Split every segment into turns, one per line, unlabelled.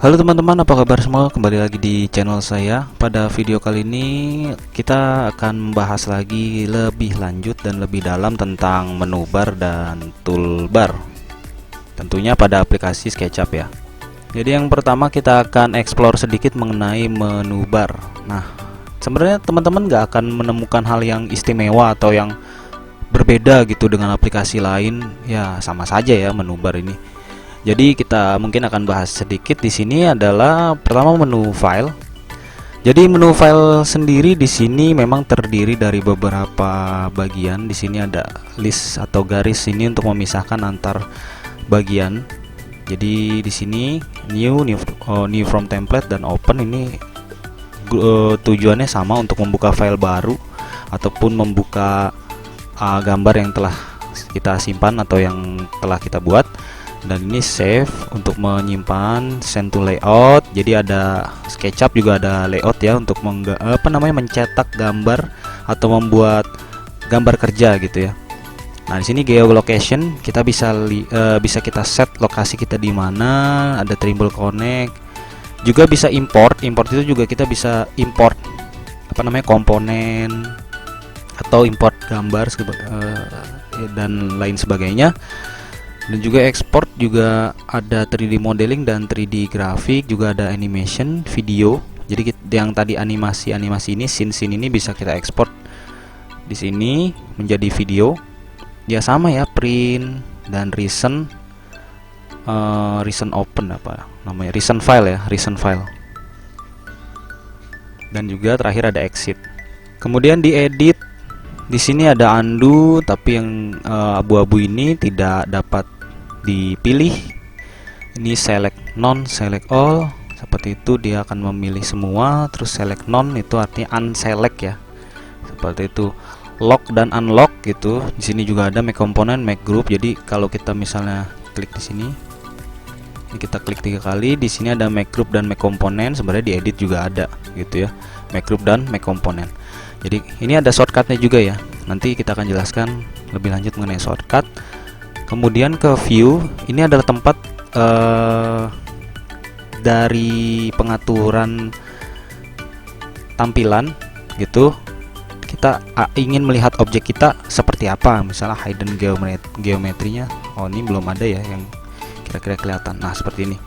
Halo teman-teman, apa kabar semua? Kembali lagi di channel saya. Pada video kali ini kita akan membahas lagi lebih lanjut dan lebih dalam tentang menu bar dan toolbar. Tentunya pada aplikasi SketchUp ya. Jadi yang pertama kita akan explore sedikit mengenai menu bar. Nah, sebenarnya teman-teman nggak akan menemukan hal yang istimewa atau yang berbeda gitu dengan aplikasi lain. Ya sama saja ya menu bar ini. Jadi kita mungkin akan bahas sedikit di sini adalah pertama menu file. Jadi menu file sendiri di sini memang terdiri dari beberapa bagian. Di sini ada list atau garis ini untuk memisahkan antar bagian. Jadi di sini new from template dan open ini tujuannya sama untuk membuka file baru ataupun membuka gambar yang telah kita simpan atau yang telah kita buat. Dan ini save untuk menyimpan, send to layout. Jadi ada SketchUp juga ada layout ya untuk mencetak gambar atau membuat gambar kerja gitu ya. Nah, di sini geolocation kita bisa kita set lokasi kita di mana, ada Trimble Connect. Juga bisa import. Import itu juga kita bisa import komponen atau import gambar dan lain sebagainya. Dan juga export juga ada 3D modeling dan 3D grafik, juga ada animation, video. Jadi yang tadi animasi ini, scene ini bisa kita ekspor di sini menjadi video. Ya sama ya, print dan recent open recent file ya, recent file. Dan juga terakhir ada exit. Kemudian diedit. Di sini ada undo, tapi yang abu-abu ini tidak dapat dipilih. Ini select none, select all, seperti itu dia akan memilih semua. Terus select none itu artinya unselect ya, seperti itu. Lock dan unlock gitu. Di sini juga ada make component, make group. Jadi kalau kita misalnya klik di sini, ini kita klik 3 kali. Di sini ada make group dan make component. Sebenarnya diedit juga ada gitu ya, make group dan make component. Jadi ini ada shortcutnya juga ya. Nanti kita akan jelaskan lebih lanjut mengenai shortcut. Kemudian ke view, ini adalah tempat dari pengaturan tampilan gitu. Kita ingin melihat objek kita seperti apa, misalnya hidden geometrinya. Oh, ini belum ada ya yang kira-kira kelihatan. Nah, seperti ini.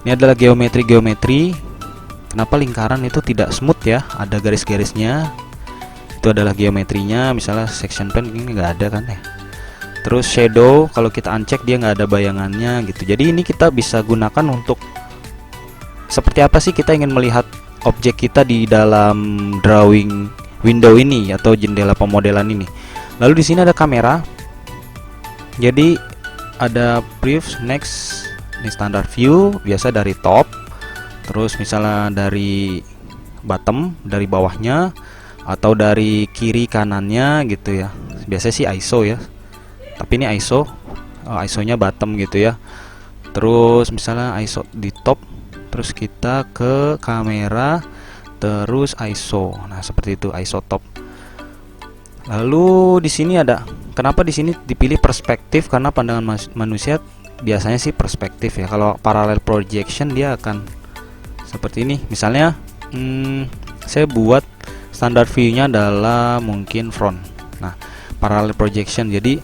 Ini adalah geometri. Kenapa lingkaran itu tidak smooth ya? Ada garis-garisnya. Itu adalah geometrinya. Misalnya section pen ini nggak ada kan ya. Terus shadow, kalau kita uncheck dia nggak ada bayangannya gitu. Jadi ini kita bisa gunakan untuk seperti apa sih kita ingin melihat objek kita di dalam drawing window ini atau jendela pemodelan ini. Lalu di sini ada kamera. Jadi ada brief, next, ini standard view, biasa dari top. Terus misalnya dari bottom, dari bawahnya, atau dari kiri kanannya gitu ya. Biasanya sih ISO ya. Tapi ini ISO-nya bottom gitu ya. Terus misalnya ISO di top, terus kita ke kamera, terus ISO. Nah, seperti itu ISO top. Lalu di sini ada, kenapa di sini dipilih perspektif? Karena pandangan manusia biasanya sih perspektif ya. Kalau parallel projection dia akan seperti ini. Misalnya saya buat standar view-nya adalah mungkin front. Nah, parallel projection jadi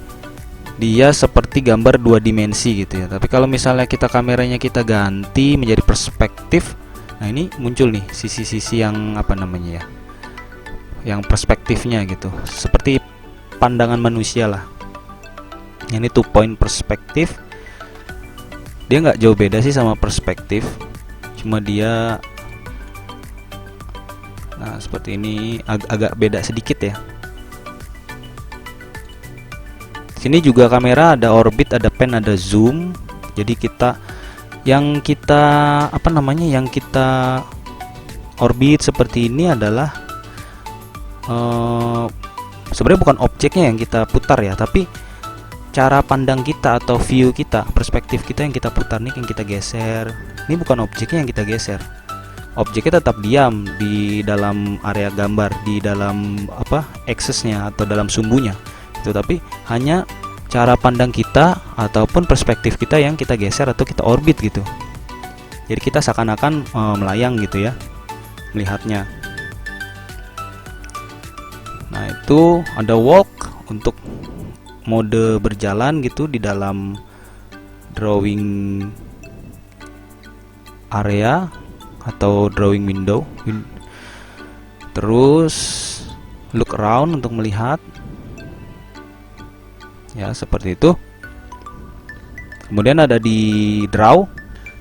dia seperti gambar 2 dimensi gitu ya. Tapi kalau misalnya kameranya kita ganti menjadi perspektif, nah ini muncul nih sisi-sisi yang ya, yang perspektifnya gitu, seperti pandangan manusia lah. Ini 2 point perspektif. Dia nggak jauh beda sih sama perspektif, cuma dia seperti ini agak beda sedikit ya. Sini juga kamera ada orbit, ada pan, ada zoom. Jadi yang kita orbit seperti ini adalah sebenarnya bukan objeknya yang kita putar ya, tapi cara pandang kita atau view kita, perspektif kita yang kita putar nih, yang kita geser. Ini bukan objeknya yang kita geser. Objeknya tetap diam di dalam area gambar, di dalam aksesnya atau dalam sumbunya. Tapi hanya cara pandang kita ataupun perspektif kita yang kita geser atau kita orbit gitu. Jadi kita seakan-akan melayang gitu ya melihatnya. Nah, itu ada walk untuk mode berjalan gitu di dalam drawing area atau drawing window. Terus look around untuk melihat, ya seperti itu. Kemudian ada di draw.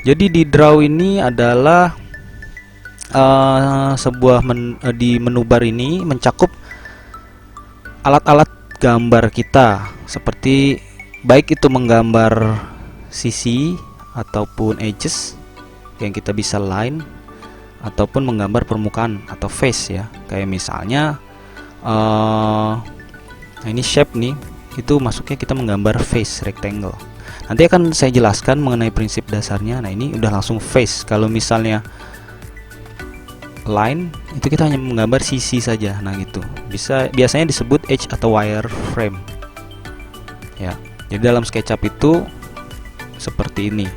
Jadi di draw ini adalah di menu bar ini mencakup alat-alat gambar kita, seperti baik itu menggambar sisi ataupun edges yang kita bisa line, ataupun menggambar permukaan atau face ya. Kayak misalnya ini shape nih, itu masuknya kita menggambar face rectangle. Nanti akan saya jelaskan mengenai prinsip dasarnya. Nah, ini udah langsung face. Kalau misalnya line, itu kita hanya menggambar sisi saja. Nah, gitu. Biasanya disebut edge atau wireframe. Ya. Jadi dalam SketchUp itu seperti ini.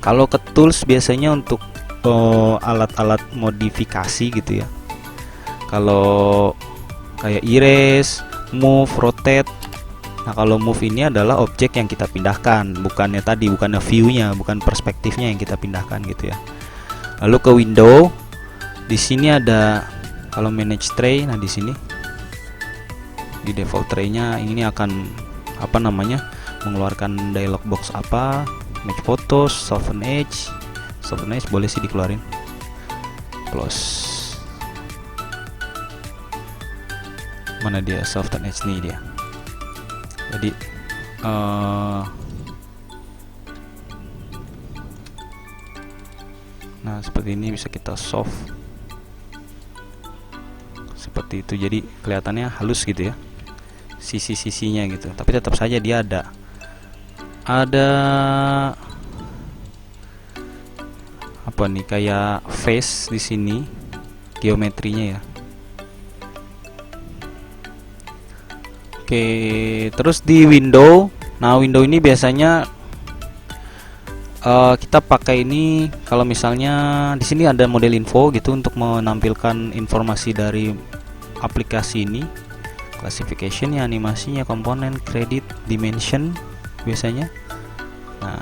Kalau ke tools biasanya untuk alat-alat modifikasi gitu ya. Kalau kayak erase, move, rotate. Nah, kalau move ini adalah objek yang kita pindahkan, bukannya view-nya, bukan perspektifnya yang kita pindahkan gitu ya. Lalu ke window, di sini ada kalau manage tray. Nah, di sini di default tray-nya ini akan mengeluarkan dialog box apa, match photos, soften edge boleh sih dikeluarin, close. Mana dia soften edge nih dia. Jadi nah, seperti ini bisa kita soft seperti itu, jadi kelihatannya halus gitu ya sisi-sisinya gitu. Tapi tetap saja dia ada apa nih, kayak face di sini geometrinya ya. Oke, terus di window. Nah, window ini biasanya kita pakai ini kalau misalnya di sini ada model info gitu untuk menampilkan informasi dari aplikasi ini, classification ya, animasinya, komponen, kredit, dimension biasanya. Nah,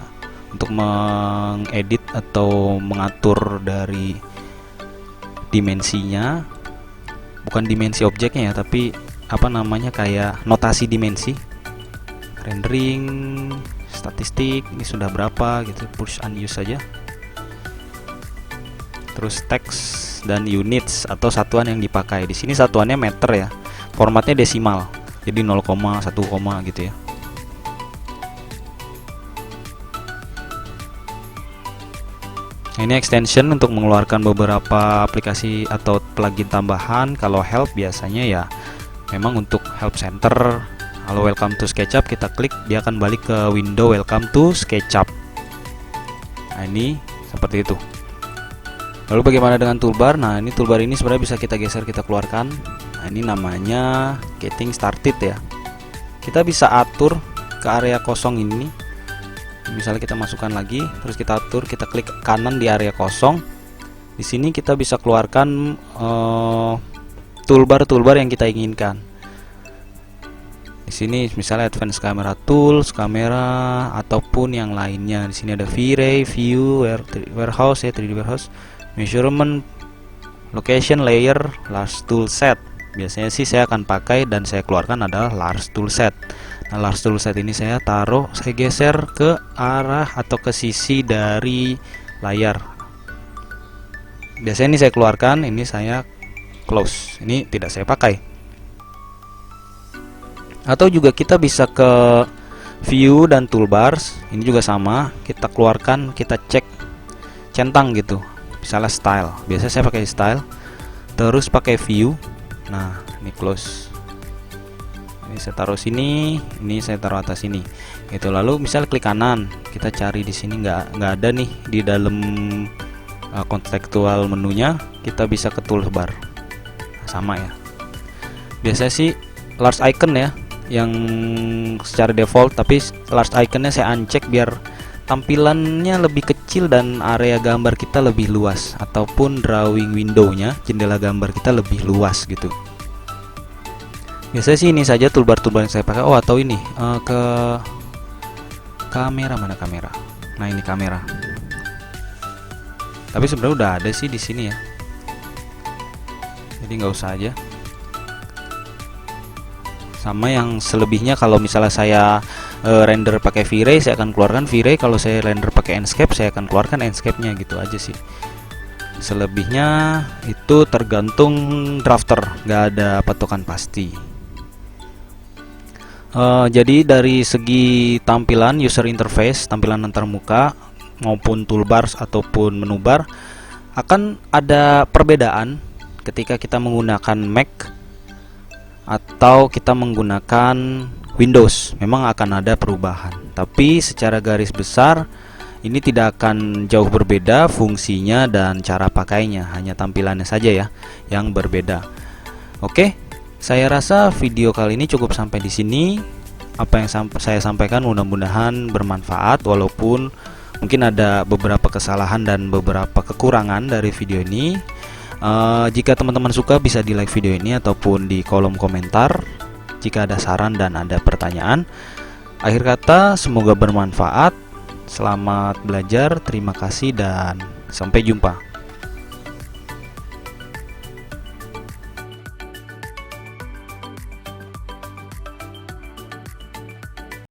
untuk mengedit atau mengatur dari dimensinya, bukan dimensi objeknya ya, tapi kayak notasi dimensi, rendering, statistik, ini sudah berapa gitu, push unused saja. Terus teks dan units atau satuan yang dipakai. Di sini satuannya meter ya, formatnya desimal, jadi 0, 1, gitu ya. Ini extension untuk mengeluarkan beberapa aplikasi atau plugin tambahan. Kalau help biasanya ya memang untuk help center. Kalau welcome to SketchUp kita klik, dia akan balik ke window welcome to SketchUp. Nah, ini seperti itu. Lalu bagaimana dengan toolbar? Nah, ini toolbar ini sebenarnya bisa kita geser, kita keluarkan. Nah, ini namanya getting started ya. Kita bisa atur ke area kosong ini. Misalnya kita masukkan lagi, terus kita atur, kita klik kanan di area kosong. Di sini kita bisa keluarkan toolbar yang kita inginkan. Di sini misalnya advanced camera tools, kamera ataupun yang lainnya. Di sini ada V-ray, view, warehouse ya, 3D warehouse, measurement, location, layer, large tool set. Biasanya sih saya akan pakai dan saya keluarkan adalah large tool set. Nah, large tool set ini saya geser ke arah atau ke sisi dari layar. Biasanya ini saya keluarkan, ini saya close. Ini tidak saya pakai. Atau juga kita bisa ke view dan toolbars. Ini juga sama, kita keluarkan, kita cek centang gitu. Misalnya style. Biasanya saya pakai style. Terus pakai view. Nah, ini close. Ini saya taruh sini, ini saya taruh atas sini. Itu lalu misal klik kanan, kita cari di sini nggak ada nih di dalam kontekstual menunya, kita bisa ke toolbar. Nah, sama ya. Biasanya sih large icon ya yang secara default, tapi large iconnya saya uncheck biar tampilannya lebih kecil dan area gambar kita lebih luas, ataupun drawing window-nya, jendela gambar kita lebih luas gitu. Biasanya sih ini saja toolbar-toolbar yang saya pakai. Oh, atau ini ke kamera, mana kamera? Nah, ini kamera. Tapi sebenarnya udah ada sih di sini ya. Jadi nggak usah aja. Sama yang selebihnya, kalau misalnya saya render pakai V-Ray, saya akan keluarkan V-Ray. Kalau saya render pakai Enscape, saya akan keluarkan Enscape-nya, gitu aja sih. Selebihnya itu tergantung drafter, nggak ada patokan pasti. Jadi dari segi tampilan user interface, tampilan antarmuka maupun toolbars ataupun menu bar, akan ada perbedaan ketika kita menggunakan Mac atau kita menggunakan Windows. Memang akan ada perubahan, tapi secara garis besar ini tidak akan jauh berbeda fungsinya dan cara pakainya, hanya tampilannya saja ya yang berbeda. Oke, saya rasa video kali ini cukup sampai di sini. Apa yang saya sampaikan mudah-mudahan bermanfaat, walaupun mungkin ada beberapa kesalahan dan beberapa kekurangan dari video ini. Jika teman-teman suka, bisa di like video ini ataupun di kolom komentar jika ada saran dan ada pertanyaan. Akhir kata, semoga bermanfaat. Selamat belajar, terima kasih, dan sampai jumpa.